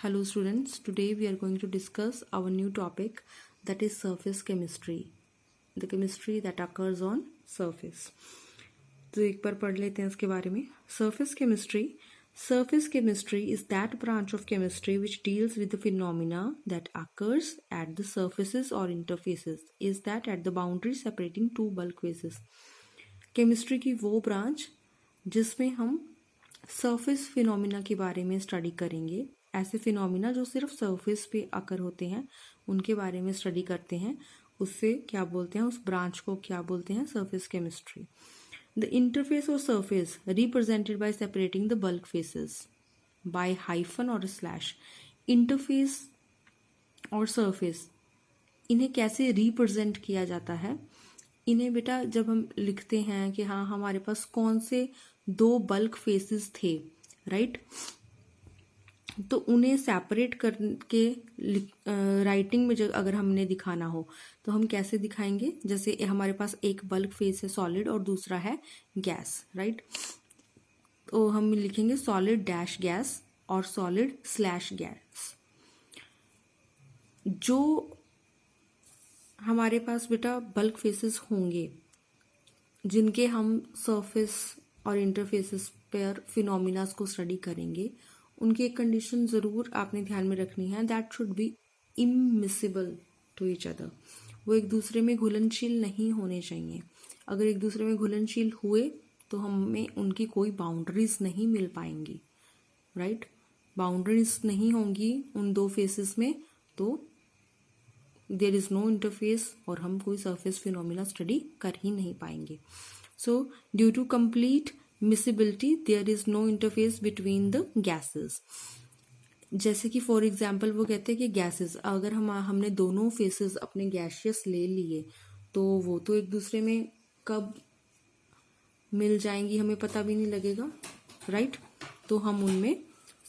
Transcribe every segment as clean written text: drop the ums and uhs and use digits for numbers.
Hello students, today we are going to discuss our new topic, that is surface chemistry, the chemistry that occurs on surface. तो एक बार पढ़ लेते हैं इसके बारे में. Surface chemistry is that branch of chemistry which deals with the phenomena that occurs at the surfaces or interfaces, is that at the boundary separating two bulk phases. Chemistry की वो ब्रांच जिसमें हम सरफेस फिनोमिना के बारे में study करेंगे. ऐसे phenomena जो सिर्फ सरफेस पे आकर होते हैं उनके बारे में स्टडी करते हैं. उससे क्या बोलते हैं, उस ब्रांच को क्या बोलते हैं, सरफेस केमिस्ट्री. द इंटरफेस और surface represented by separating the bulk phases by hyphen or slash. Interface और सरफेस, इन्हें कैसे रिप्रेजेंट किया जाता है. इन्हें बेटा जब हम लिखते हैं कि हाँ हमारे पास कौन से दो बल्क फेसेस थे, राइट, तो उन्हें सेपरेट करके राइटिंग में जब अगर हमने दिखाना हो तो हम कैसे दिखाएंगे. जैसे हमारे पास एक बल्क फेस है सॉलिड और दूसरा है गैस, राइट, तो हम लिखेंगे सॉलिड डैश गैस और सॉलिड स्लैश गैस. जो हमारे पास बेटा बल्क फेसेस होंगे जिनके हम सरफेस और इंटरफेसेस पर फिनोमिनास को स्टडी करेंगे, उनकी एक कंडीशन ज़रूर आपने ध्यान में रखनी है, that should be immiscible to each other. वो एक दूसरे में घुलनशील नहीं होने चाहिए. अगर एक दूसरे में घुलनशील हुए तो हमें उनकी कोई बाउंड्रीज नहीं मिल पाएंगी, राइट. बाउंड्रीज नहीं होंगी उन दो फेसेस में तो देयर इज़ नो इंटरफेस और हम कोई सरफेस फिनोमिना स्टडी कर ही नहीं पाएंगे. So due to complete miscibility there is no interface between the gases. जैसे कि फॉर एग्जाम्पल वो कहते हैं कि गैसेस, अगर हमने दोनों फेसेस अपने गैशियस ले लिए तो वो तो एक दूसरे में कब मिल जाएंगी हमें पता भी नहीं लगेगा, राइट. तो हम उनमें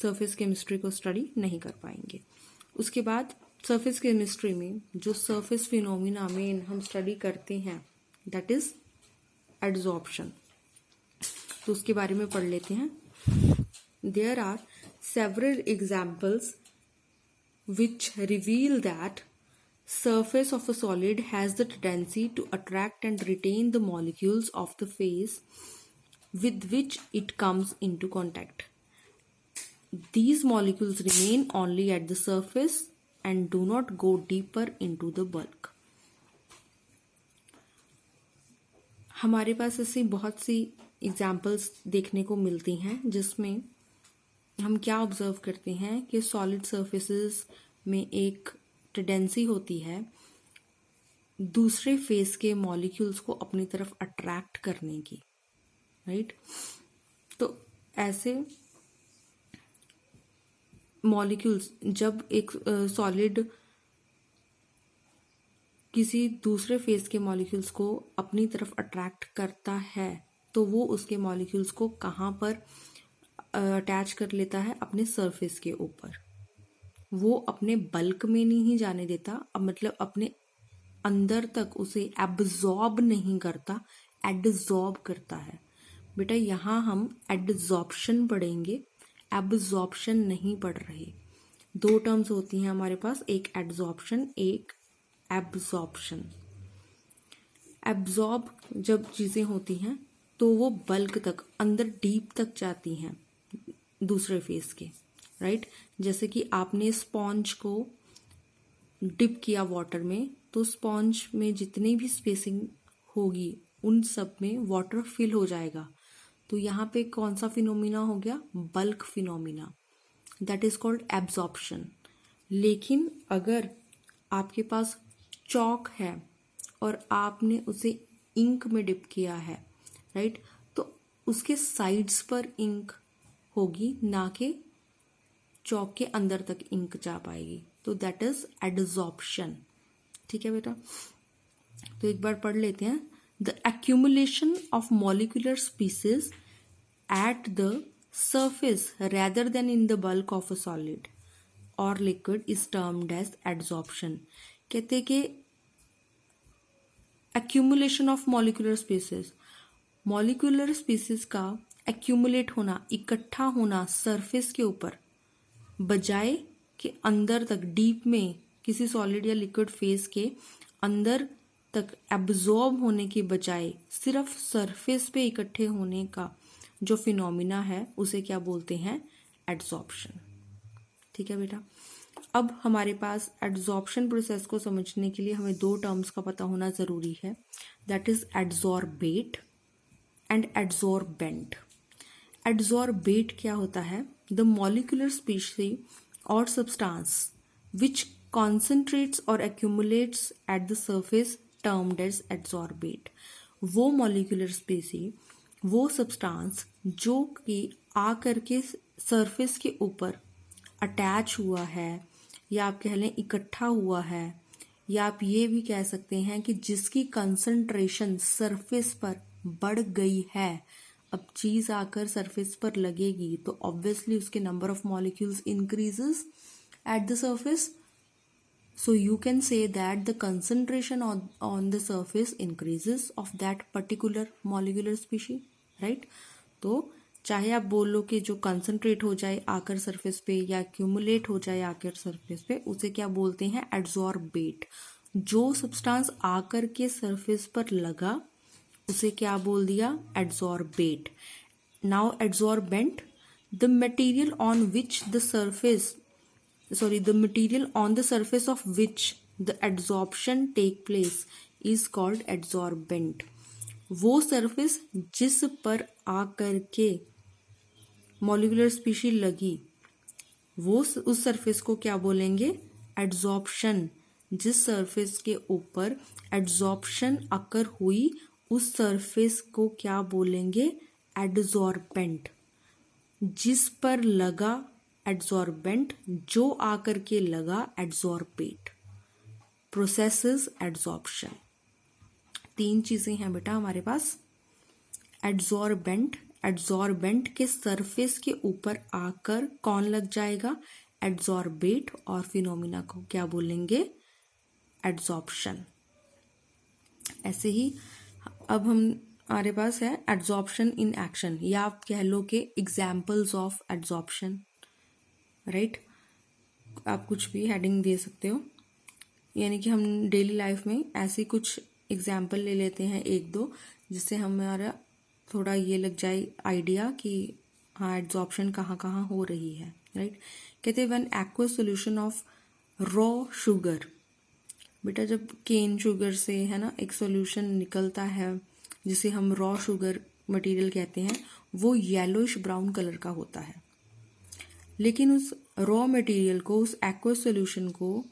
सरफेस केमिस्ट्री को स्टडी नहीं कर पाएंगे. उसके बाद सरफेस केमिस्ट्री में जो सरफेस फिनोमिना में हम स्टडी करते हैं दैट इज एड्सॉर्प्शन. तो उसके बारे में पढ़ लेते हैं. There are several examples which reveal that surface of a solid has the tendency to attract and retain the molecules of the phase with which it comes into contact. These molecules remain only at the surface and do not go deeper into the bulk. हमारे पास ऐसी बहुत सी examples देखने को मिलती हैं जिसमें हम क्या ऑब्जर्व करते हैं कि सॉलिड सरफेसेस में एक टेंडेंसी होती है दूसरे फेस के मॉलिक्यूल्स को अपनी तरफ अट्रैक्ट करने की, राइट. तो ऐसे मॉलिक्यूल्स जब एक सॉलिड किसी दूसरे फेस के मॉलिक्यूल्स को अपनी तरफ अट्रैक्ट करता है तो वो उसके मॉलिक्यूल्स को कहाँ पर अटैच कर लेता है, अपने सरफेस के ऊपर. वो अपने बल्क में नहीं जाने देता, अब मतलब अपने अंदर तक उसे एब्जॉर्ब नहीं करता, एडजॉर्ब करता है. बेटा यहाँ हम एडजॉर्प्शन पढ़ेंगे, एब्जॉर्प्शन नहीं पढ़ रहे. दो टर्म्स होती हैं हमारे पास, एक एडजॉर्प्शन एक एब्जॉर्प्शन. एब्जॉर्ब जब चीज़ें होती हैं तो वो बल्क तक, अंदर डीप तक जाती हैं दूसरे फेस के, राइट. जैसे कि आपने स्पॉन्ज को डिप किया वाटर में तो स्पॉन्ज में जितनी भी स्पेसिंग होगी उन सब में वाटर फिल हो जाएगा. तो यहाँ पे कौन सा फिनोमिना हो गया, bulk phenomena, that is called absorption. लेकिन अगर आपके पास चॉक है और आपने उसे इंक में डिप किया है, राइट, तो उसके साइड्स पर इंक होगी, ना कि चॉक के अंदर तक इंक जा पाएगी. तो दैट इज एडजॉर्प्शन. ठीक है बेटा, तो एक बार पढ़ लेते हैं. The accumulation of molecular species at the surface rather than in the bulk of a solid or liquid is termed as adsorption. कहते हैं कि accumulation of molecular species, molecular species का accumulate होना, इकट्ठा होना सरफेस के ऊपर, बजाय के अंदर तक, डीप में, किसी सॉलिड या लिक्विड फेज के अंदर तक एब्जॉर्ब होने के बजाय सिर्फ सरफेस पे इकट्ठे होने का जो फिनोमिना है उसे क्या बोलते हैं? एड्सॉर्प्शन। ठीक है बेटा। अब हमारे पास एड्सॉर्प्शन प्रोसेस को समझने के लिए हमें दो टर्म्स का पता होना जरूरी है, that is adsorbate and adsorbent. Adsorbate क्या होता है? The molecular species or substance which concentrates or accumulates at the surface termed as adsorbate. वो मॉलिक्यूलर स्पीसी, वो सब्सटेंस जो कि आकर के सरफेस के ऊपर अटैच हुआ है, या आप कह लें इकट्ठा हुआ है, या आप ये भी कह सकते हैं कि जिसकी कंसंट्रेशन सरफेस पर बढ़ गई है। अब चीज आकर सरफेस पर लगेगी तो ऑब्वियसली उसके number of molecules increases eight the surface, so you can say that the concentration on the surface increases of that particular molecular species, right? तो चाहे आप बोलो कि जो कंसंट्रेट हो जाए आकर सरफेस पे या एक्यूमुलेट हो जाए आकर सरफेस पे, उसे क्या बोलते हैं? एड्सॉर्बेट। जो सब्सटेंस आकर के सरफेस पर लगा उसे क्या बोल दिया? Adsorbate. Now adsorbent, the material on which the surface the material on the surface of which the adsorption take place is called adsorbent। वो सरफेस जिस पर आकर के मॉलिक्यूलर स्पीशी लगी, वो उस सरफेस को क्या बोलेंगे? एड्सॉर्प्शन। जिस सरफेस के ऊपर एड्सॉर्प्शन अकर हुई उस सरफेस को क्या बोलेंगे? एड्सॉर्बेंट। जिस पर लगा एड्सॉर्बेंट, जो आकर के लगा एड्सॉर्बेट। Process is adsorption. तीन चीजें हैं बेटा हमारे पास। एड्सॉर्बेंट, एड्सॉर्बेंट के सरफेस के ऊपर आकर कौन लग जाएगा? एड्सॉर्बेट। और फिनोमिना को क्या बोलेंगे? एड्सॉर्प्शन। ऐसे ही अब हमारे पास है एड्सॉर्प्शन इन एक्शन, या आप कह लो कि एग्जाम्पल्स ऑफ एड्सॉर्प्शन, राइट? आप कुछ भी हेडिंग दे सकते हो, यानी कि हम डेली लाइफ में ऐसे कुछ एग्जाम्पल ले लेते हैं एक दो, जिससे हमारा थोड़ा ये लग जाए आइडिया कि हाँ एड्सॉर्प्शन कहाँ कहाँ हो रही है, राइट? कहते हैं when aqueous solution of raw sugar. बेटा जब केन शुगर से है ना एक सॉल्यूशन निकलता है जिसे हम रॉ शुगर मटेरियल कहते हैं, वो येलोइश ब्राउन कलर का होता है। लेकिन उस रॉ मटेरियल को, उस एक्वस सॉल्यूशन को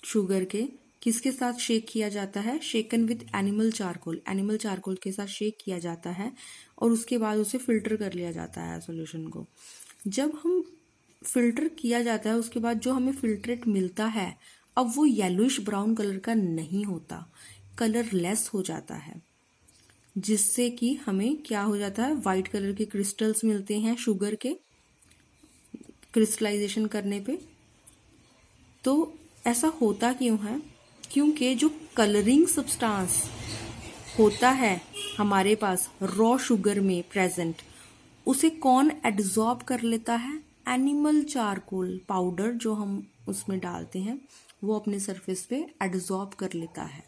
शुगर के किसके साथ शेक किया जाता है? Shaken with animal charcoal. Animal charcoal के साथ शेक किया जाता है और उसके बाद उसे फिल्टर कर लिया जाता है सॉल्यूशन को। जब हम फिल्टर किया जाता है उसके बाद जो हमें फिल्ट्रेट मिलता है, अब वो येलोइश ब्राउन कलर का नहीं होता, कलर लेस हो जाता है, जिससे कि हमें क्या हो जाता है? वाइट कलर के क्रिस्टल्स मिलते हैं शुगर के क्रिस्टलाइजेशन करने पे। तो ऐसा होता क्यों है? क्योंकि जो कलरिंग सब्सटेंस होता है हमारे पास रॉ शुगर में प्रेजेंट, उसे कौन एड्सॉर्ब कर लेता है? एनिमल चारकोल पाउडर जो हम उसमें डालते हैं वो अपने सरफेस पे एड्सॉर्ब कर लेता है,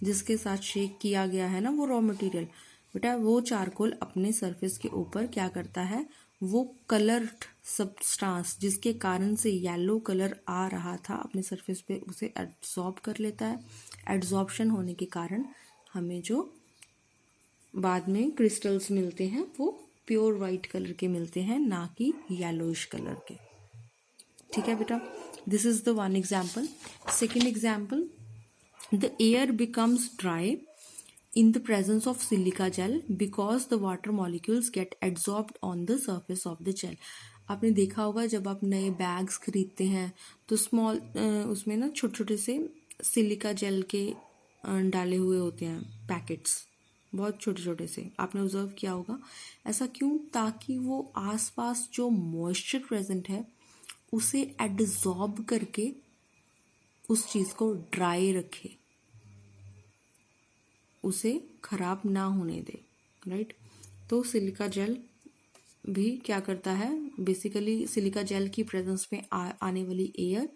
जिसके साथ शेक किया गया है ना वो रॉ मटेरियल। बेटा वो चारकोल अपने सरफेस के ऊपर क्या करता है? वो कलर्ड सब्सटेंस जिसके कारण से येलो कलर आ रहा था अपने सरफेस पे, उसे एड्सॉर्ब कर लेता है। एड्सॉर्प्शन होने के कारण हमें जो बाद में क्रिस्टल्स मिलते हैं वो प्योर वाइट कलर के मिलते हैं, ना कि येलोइश कलर के। ठीक है बेटा, this is the one example. Second example, the air becomes dry in the presence of silica gel because the water molecules get absorbed on the surface of the gel। आपने देखा होगा जब आप नए बैग्स खरीदते हैं तो स्मॉल उसमें ना छोटे छोटे से सिलिका जेल के डाले हुए होते हैं पैकेट्स, बहुत छोटे छोटे से। आपने ऑब्जर्व किया होगा। ऐसा क्यों? ताकि वो आसपास जो मॉइस्चर प्रेजेंट है उसे एड्सॉर्ब करके उस चीज को ड्राई रखे, उसे खराब ना होने दे, राइट? तो सिलिका जेल भी क्या करता है, बेसिकली सिलिका जेल की प्रेजेंस में आने वाली एयर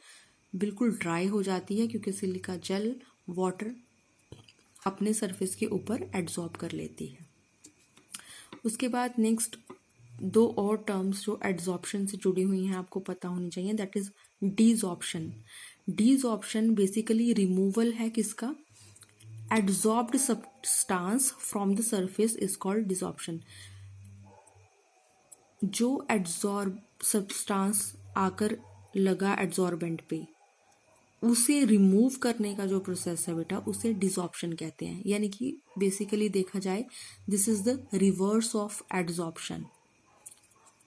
बिल्कुल ड्राई हो जाती है, क्योंकि सिलिका जेल वाटर अपने सरफेस के ऊपर एड्सॉर्ब कर लेती है। उसके बाद नेक्स्ट दो और टर्म्स जो एड्सॉर्प्शन से जुड़ी हुई हैं आपको पता होनी चाहिए, दैट इज डीजॉर्प्शन। डीजॉर्प्शन बेसिकली रिमूवल है किसका, adsorbed substance from the surface is called desorption. जो एड्सॉर्ब सब्सटेंस आकर लगा एड्सॉर्बेंट पे, उसे रिमूव करने का जो प्रोसेस है बेटा, उसे डिसॉर्प्शन कहते हैं। यानी कि बेसिकली देखा जाए, this is the reverse of adsorption.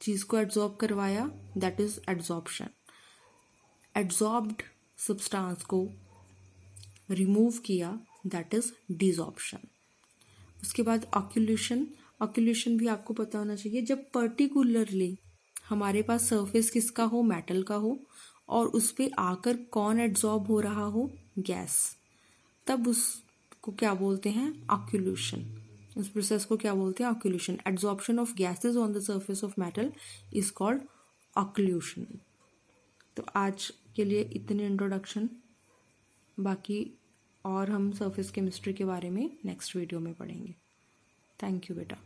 चीज को एड्सॉर्ब करवाया, that is adsorption. Adsorbed substance को रिमूव किया, दैट इज डिसॉर्प्शन। उसके बाद ऑक्यूलेशन। ऑक्यूलेशन भी आपको पता होना चाहिए, जब पर्टिकुलरली हमारे पास सरफेस किसका हो, मेटल का हो, और उस पे आकर कौन एड्सॉर्ब हो रहा हो, गैस, तब उसको क्या बोलते हैं, ऑक्यूलेशन। इस प्रोसेस को क्या बोलते हैं, occlusion. Adsorption of gases on the surface of metal is called occlusion. तो आज के लिए इतनी इंट्रोडक्शन, बाकी और हम सरफेस केमिस्ट्री के बारे में नेक्स्ट वीडियो में पढ़ेंगे। थैंक यू बेटा।